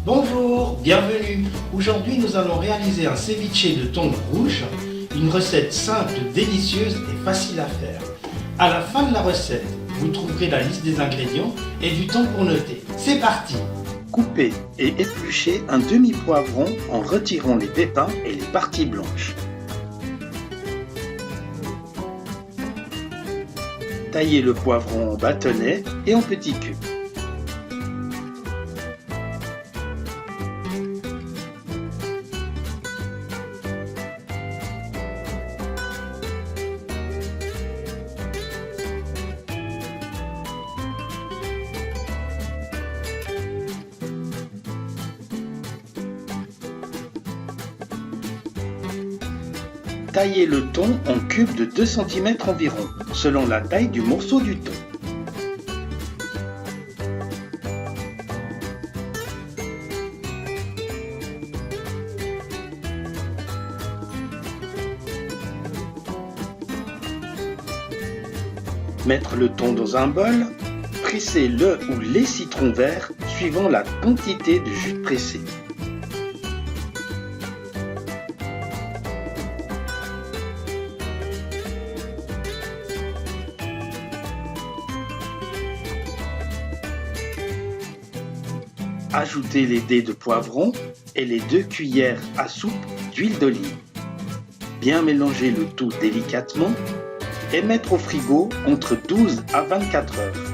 Bonjour, bienvenue. Aujourd'hui, nous allons réaliser un ceviche de thon rouge, une recette simple, délicieuse et facile à faire. À la fin de la recette, vous trouverez la liste des ingrédients et du temps pour noter. C'est parti! Coupez et épluchez un demi-poivron en retirant les pépins et les parties blanches. Taillez le poivron en bâtonnets et en petits cubes. Taillez le thon en cubes de 2 cm environ, selon la taille du morceau du thon. Mettre le thon dans un bol, presser le ou les citrons verts suivant la quantité de jus pressé. Ajoutez les dés de poivron et les 2 cuillères à soupe d'huile d'olive. Bien mélanger le tout délicatement et mettre au frigo entre 12 à 24 heures.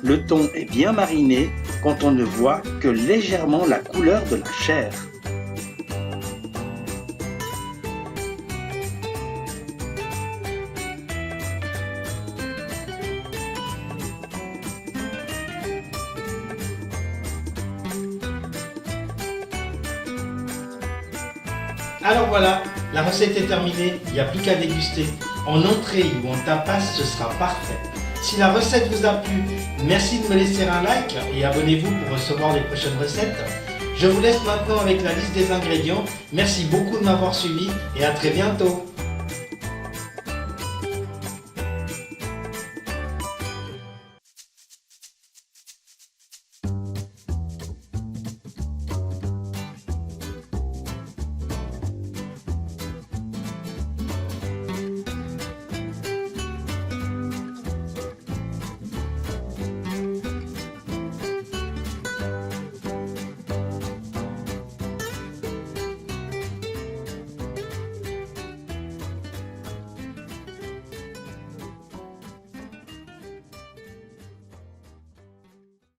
Le thon est bien mariné quand on ne voit que légèrement la couleur de la chair. Alors voilà, la recette est terminée, il n'y a plus qu'à déguster. En entrée ou en tapas, ce sera parfait. Si la recette vous a plu, merci de me laisser un like et abonnez-vous pour recevoir les prochaines recettes. Je vous laisse maintenant avec la liste des ingrédients. Merci beaucoup de m'avoir suivi et à très bientôt.